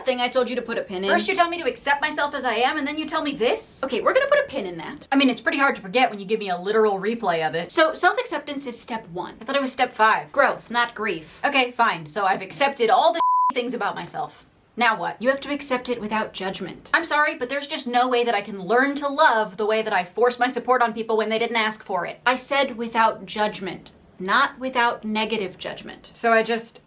that thing I told you to put a pin in? First you tell me to accept myself as I am, and then you tell me this? Okay, we're gonna put a pin in that. I mean, it's pretty hard to forget when you give me a literal replay of it. So self-acceptance is step 1. I thought it was step 5. Growth, not grief. Okay, fine. So I've accepted all the things about myself. Now what? You have to accept it without judgment. I'm sorry, but there's just no way that I can learn to love the way that I force my support on people when they didn't ask for it. I said without judgment, not without negative judgment. So I just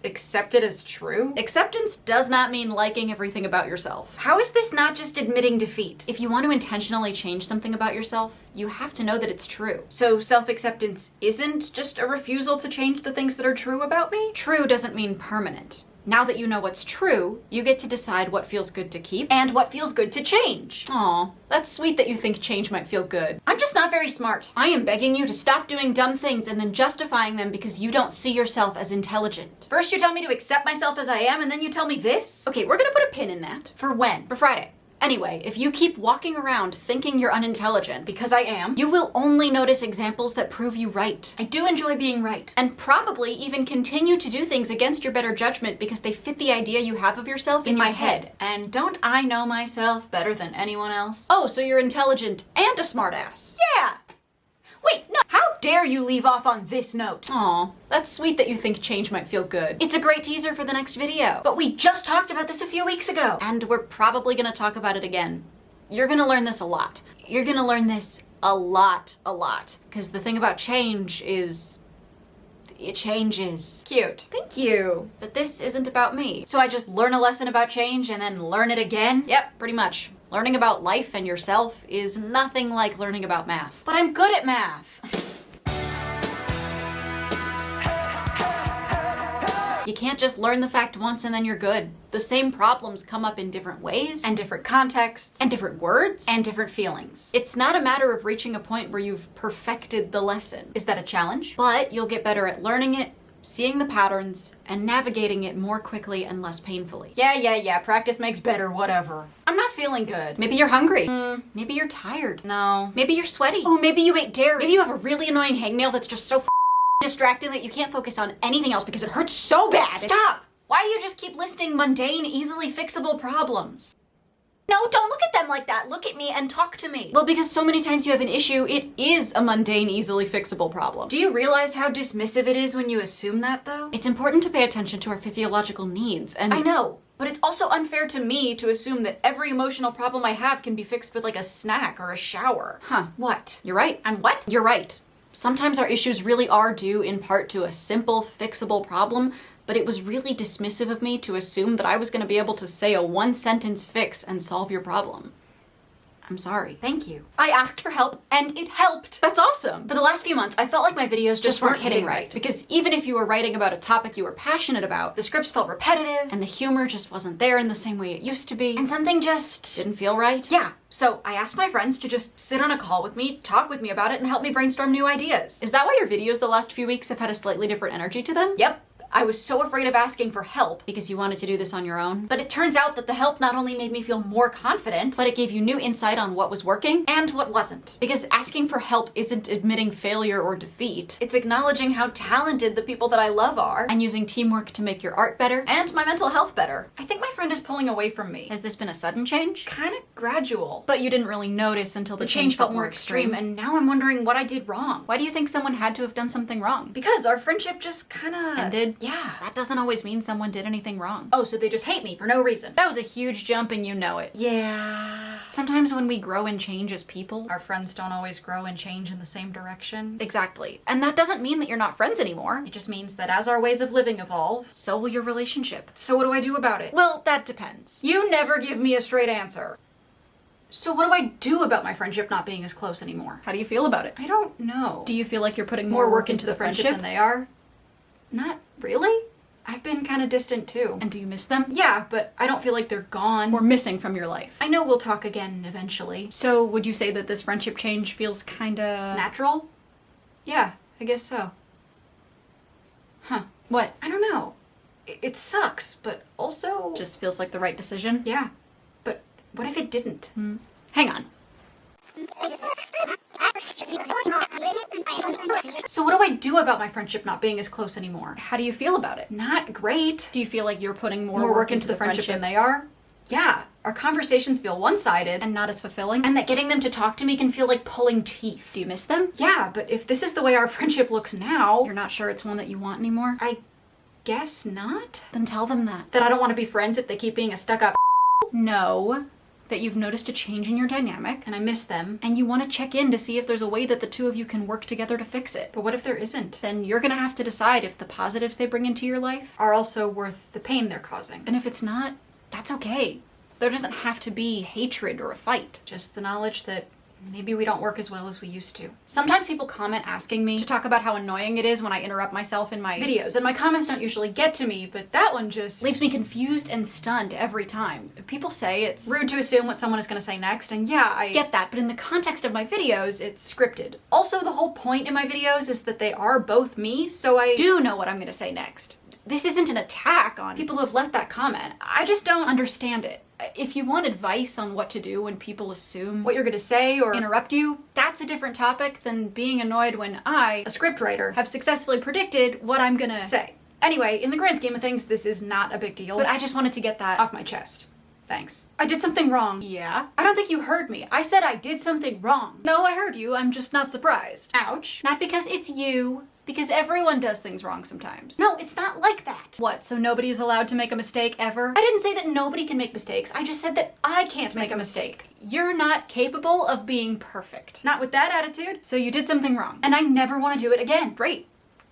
accept it as true? Acceptance does not mean liking everything about yourself. How is this not just admitting defeat? If you want to intentionally change something about yourself, you have to know that it's true. So self-acceptance isn't just a refusal to change the things that are true about me? True doesn't mean permanent. Now that you know what's true, you get to decide what feels good to keep and what feels good to change. Aw, that's sweet that you think change might feel good. I'm just not very smart. I am begging you to stop doing dumb things and then justifying them because you don't see yourself as intelligent. First you tell me to accept myself as I am, and then you tell me this? Okay, we're gonna put a pin in that. For when? For Friday. Anyway, if you keep walking around thinking you're unintelligent, because I am, you will only notice examples that prove you right. I do enjoy being right, and probably even continue to do things against your better judgment because they fit the idea you have of yourself in my head. And don't I know myself better than anyone else? Oh, so you're intelligent and a smartass. Yeah! Wait, no, how dare you leave off on this note? Aw, that's sweet that you think change might feel good. It's a great teaser for the next video. But we just talked about this a few weeks ago. And we're probably gonna talk about it again. You're gonna learn this a lot. You're gonna learn this a lot. Because the thing about change is, it changes. Cute. Thank you. But this isn't about me. So I just learn a lesson about change and then learn it again? Yep, pretty much. Learning about life and yourself is nothing like learning about math. But I'm good at math. You can't just learn the fact once and then you're good. The same problems come up in different ways, and different contexts, and different words, and different feelings. It's not a matter of reaching a point where you've perfected the lesson. Is that a challenge? But you'll get better at learning it, seeing the patterns, and navigating it more quickly and less painfully. Yeah, practice makes better, whatever. I'm not feeling good. Maybe you're hungry. Maybe you're tired. No. Maybe you're sweaty. Oh, maybe you ate dairy. Maybe you have a really annoying hangnail that's just so distracting that you can't focus on anything else because it hurts so bad. Stop! Why do you just keep listing mundane, easily fixable problems? No, don't look at them like that. Look at me and talk to me. Well, because so many times you have an issue, it is a mundane, easily fixable problem. Do you realize how dismissive it is when you assume that, though? It's important to pay attention to our physiological needs, and I know, but it's also unfair to me to assume that every emotional problem I have can be fixed with like a snack or a shower. Huh, what? You're right. I'm what? You're right. Sometimes our issues really are due in part to a simple, fixable problem, but it was really dismissive of me to assume that I was going to be able to say a one-sentence fix and solve your problem. I'm sorry. Thank you. I asked for help, and it helped. That's awesome. For the last few months, I felt like my videos just weren't hitting right. Because even if you were writing about a topic you were passionate about, the scripts felt repetitive, and the humor just wasn't there in the same way it used to be, and something just didn't feel right. Yeah. So I asked my friends to just sit on a call with me, talk with me about it, and help me brainstorm new ideas. Is that why your videos the last few weeks have had a slightly different energy to them? Yep. I was so afraid of asking for help because you wanted to do this on your own. But it turns out that the help not only made me feel more confident, but it gave you new insight on what was working and what wasn't. Because asking for help isn't admitting failure or defeat. It's acknowledging how talented the people that I love are and using teamwork to make your art better and my mental health better. I think my friend is pulling away from me. Has this been a sudden change? Kind of gradual. But you didn't really notice until the change felt more extreme, and now I'm wondering what I did wrong. Why do you think someone had to have done something wrong? Because our friendship just kind of ended. Yeah, that doesn't always mean someone did anything wrong. Oh, so they just hate me for no reason. That was a huge jump and you know it. Yeah. Sometimes when we grow and change as people, our friends don't always grow and change in the same direction. Exactly. And that doesn't mean that you're not friends anymore. It just means that as our ways of living evolve, so will your relationship. So what do I do about it? Well, that depends. You never give me a straight answer. So what do I do about my friendship not being as close anymore? How do you feel about it? I don't know. Do you feel like you're putting more work into the friendship than they are? Not really. I've been kind of distant too. And do you miss them? Yeah, but I don't feel like they're gone or missing from your life. I know we'll talk again eventually. So would you say that this friendship change feels kinda natural? Yeah, I guess so. Huh. What? I don't know. It sucks, but also just feels like the right decision. Yeah. But what if it didn't? Hang on. So what do I do about my friendship not being as close anymore? How do you feel about it? Not great. Do you feel like you're putting more work into the friendship than they are? Yeah. Our conversations feel one-sided and not as fulfilling, and that getting them to talk to me can feel like pulling teeth. Do you miss them? Yeah, but if this is the way our friendship looks now, you're not sure it's one that you want anymore? I guess not. Then tell them that. That I don't want to be friends if they keep being a stuck-up No. That you've noticed a change in your dynamic, and I miss them, and you want to check in to see if there's a way that the two of you can work together to fix it. But what if there isn't? Then you're gonna have to decide if the positives they bring into your life are also worth the pain they're causing. And if it's not, that's okay. There doesn't have to be hatred or a fight. Just the knowledge that maybe we don't work as well as we used to. Sometimes people comment asking me to talk about how annoying it is when I interrupt myself in my videos, and my comments don't usually get to me, but that one just leaves me confused and stunned every time. People say it's rude to assume what someone is going to say next, and yeah, I get that, but in the context of my videos, it's scripted. Also, the whole point in my videos is that they are both me, so I do know what I'm going to say next. This isn't an attack on people who have left that comment. I just don't understand it. If you want advice on what to do when people assume what you're gonna say or interrupt you, that's a different topic than being annoyed when I, a scriptwriter, have successfully predicted what I'm gonna say. Anyway, in the grand scheme of things, this is not a big deal, but I just wanted to get that off my chest. Thanks. I did something wrong. Yeah? I don't think you heard me. I said I did something wrong. No, I heard you. I'm just not surprised. Ouch. Not because it's you. Because everyone does things wrong sometimes. No, it's not like that. What, so nobody's allowed to make a mistake ever? I didn't say that nobody can make mistakes. I just said that I can't make a mistake. You're not capable of being perfect. Not with that attitude. So you did something wrong. And I never want to do it again. Great.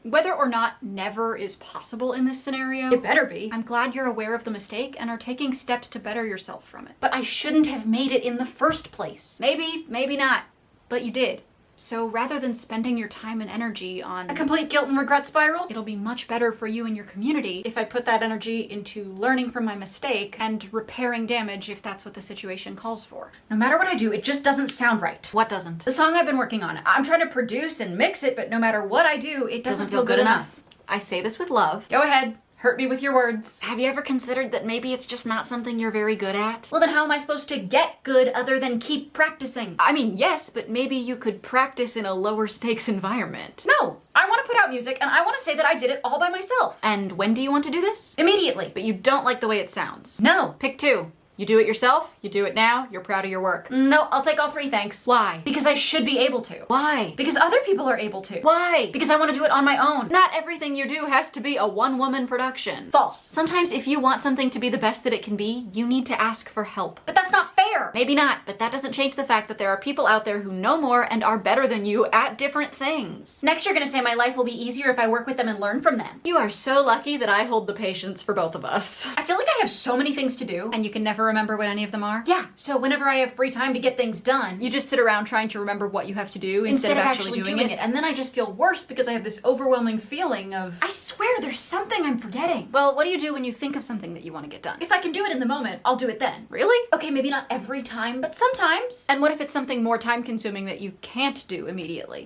Whether or not never is possible in this scenario, it better be. I'm glad you're aware of the mistake and are taking steps to better yourself from it. But I shouldn't have made it in the first place. Maybe, maybe not. But you did. So rather than spending your time and energy on a complete guilt and regret spiral, it'll be much better for you and your community if I put that energy into learning from my mistake and repairing damage if that's what the situation calls for. No matter what I do, it just doesn't sound right. What doesn't? The song I've been working on. I'm trying to produce and mix it, but no matter what I do, it doesn't feel good enough. I say this with love. Go ahead. Hurt me with your words. Have you ever considered that maybe it's just not something you're very good at? Well, then how am I supposed to get good other than keep practicing? I mean, yes, but maybe you could practice in a lower stakes environment. No, I want to put out music and I want to say that I did it all by myself. And when do you want to do this? Immediately. But you don't like the way it sounds. No. Pick two. You do it yourself, you do it now, you're proud of your work. No, I'll take all three, thanks. Why? Because I should be able to. Why? Because other people are able to. Why? Because I want to do it on my own. Not everything you do has to be a one-woman production. False. Sometimes if you want something to be the best that it can be, you need to ask for help. But that's not fair! Maybe not, but that doesn't change the fact that there are people out there who know more and are better than you at different things. Next you're gonna say my life will be easier if I work with them and learn from them. You are so lucky that I hold the patience for both of us. I feel like I have so many things to do, and you can never remember what any of them are? Yeah, so whenever I have free time to get things done, you just sit around trying to remember what you have to do instead of actually doing it. And then I just feel worse because I have this overwhelming feeling of, I swear there's something I'm forgetting. Well, what do you do when you think of something that you want to get done? If I can do it in the moment, I'll do it then. Really? Okay, maybe not every time, but sometimes. And what if it's something more time consuming that you can't do immediately?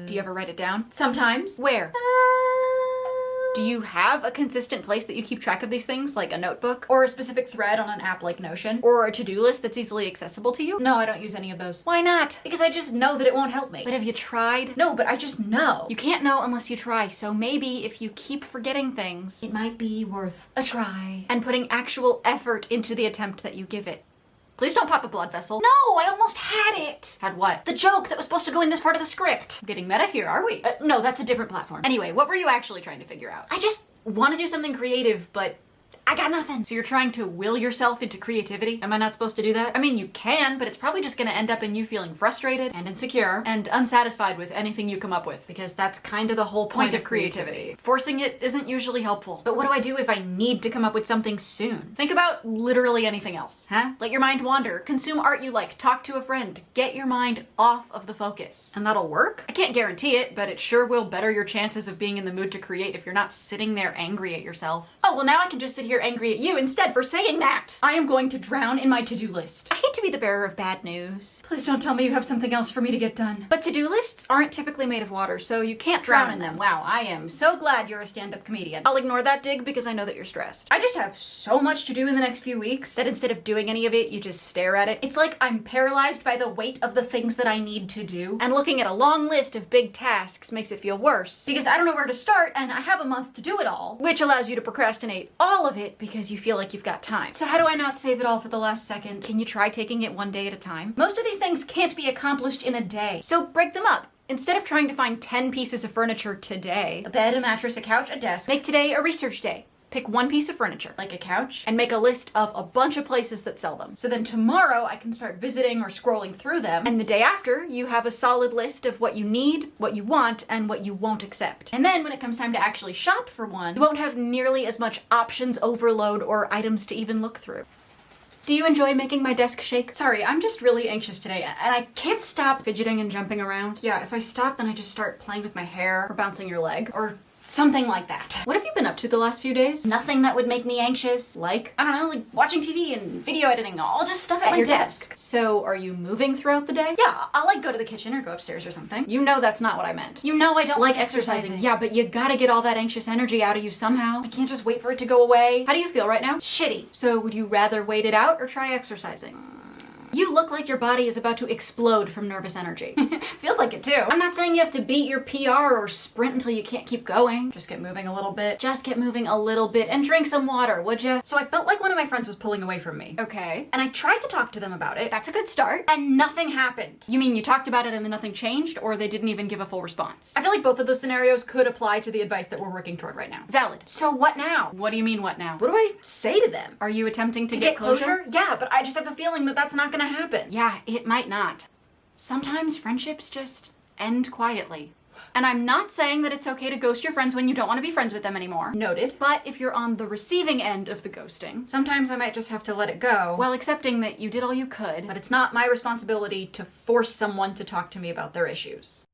Do you ever write it down? Sometimes. Where? Do you have a consistent place that you keep track of these things, like a notebook? Or a specific thread on an app like Notion? Or a to-do list that's easily accessible to you? No, I don't use any of those. Why not? Because I just know that it won't help me. But have you tried? No, but I just know. You can't know unless you try, so maybe if you keep forgetting things, it might be worth a try. And putting actual effort into the attempt that you give it. Please don't pop a blood vessel. No, I almost had it. Had what? The joke that was supposed to go in this part of the script. Getting meta here, are we? No, that's a different platform. Anyway, what were you actually trying to figure out? I just want to do something creative, but I got nothing. So you're trying to will yourself into creativity? Am I not supposed to do that? I mean, you can, but it's probably just gonna end up in you feeling frustrated and insecure and unsatisfied with anything you come up with, because that's kind of the whole point of creativity. Forcing it isn't usually helpful. But what do I do if I need to come up with something soon? Think about literally anything else, huh? Let your mind wander, consume art you like, talk to a friend, get your mind off of the focus. And that'll work? I can't guarantee it, but it sure will better your chances of being in the mood to create if you're not sitting there angry at yourself. Oh, well now I can just sit here they're angry at you instead for saying that. I am going to drown in my to-do list. I hate to be the bearer of bad news. Please don't tell me you have something else for me to get done. But to-do lists aren't typically made of water, so you can't drown in them. Wow, I am so glad you're a stand-up comedian. I'll ignore that dig because I know that you're stressed. I just have so much to do in the next few weeks That instead of doing any of it, you just stare at it. it's like I'm paralyzed by the weight of the things that I need to do. And looking at a long list of big tasks makes it feel worse. Because I don't know where to start and I have a month to do it all. Which allows you to procrastinate all of it because you feel like you've got time. So how do I not save it all for the last second? Can you try taking it one day at a time? Most of these things can't be accomplished in a day. So break them up. Instead of trying to find 10 pieces of furniture today, A bed, a mattress, a couch, a desk. make today a research day. Pick one piece of furniture, Like a couch. and make a list of a bunch of places that sell them. So then tomorrow I can start visiting or scrolling through them. And the day after, you have a solid list of what you need, what you want, and what you won't accept. And then when it comes time to actually shop for one, You won't have nearly as much options overload or items to even look through. Do you enjoy making my desk shake? sorry, I'm just really anxious today and I can't stop Fidgeting and jumping around? Yeah, if I stop, then I just start playing with my hair or bouncing your leg or something like that. What have you been up to the last few days? Nothing that would make me anxious. Like? I don't know, like watching TV and video editing, all just stuff at At my your desk. So are you moving throughout the day? Yeah, I'll like go to the kitchen or go upstairs or something. You know that's not what I meant. You know I don't Like exercising. Yeah, but you gotta get all that anxious energy out of you somehow. I can't just wait for it to go away. How do you feel right now? Shitty. So would you rather wait it out or try exercising? You look like your body is about to explode from nervous energy. Feels like it too. I'm not saying you have to beat your PR or sprint until you can't keep going. Just get moving a little bit. Just get moving a little bit and drink some water, would ya? So I felt like one of my friends was pulling away from me. Okay. And I tried to talk to them about it. That's a good start. And nothing happened. You mean you talked about it and then nothing changed, or they didn't even give a full response? I feel like both of those scenarios could apply to the advice that we're working toward right now. Valid. So what now? What do you mean, what now? What do I say to them? Are you attempting to Get closure? Yeah, but I just have a feeling that that's not gonna happen. Yeah, it might not. Sometimes friendships just end quietly. And I'm not saying that it's okay to ghost your friends when you don't want to be friends with them anymore. Noted. But if you're on the receiving end of the ghosting, Sometimes I might just have to let it go. while accepting that you did all you could, But it's not my responsibility to force someone to talk to me about their issues.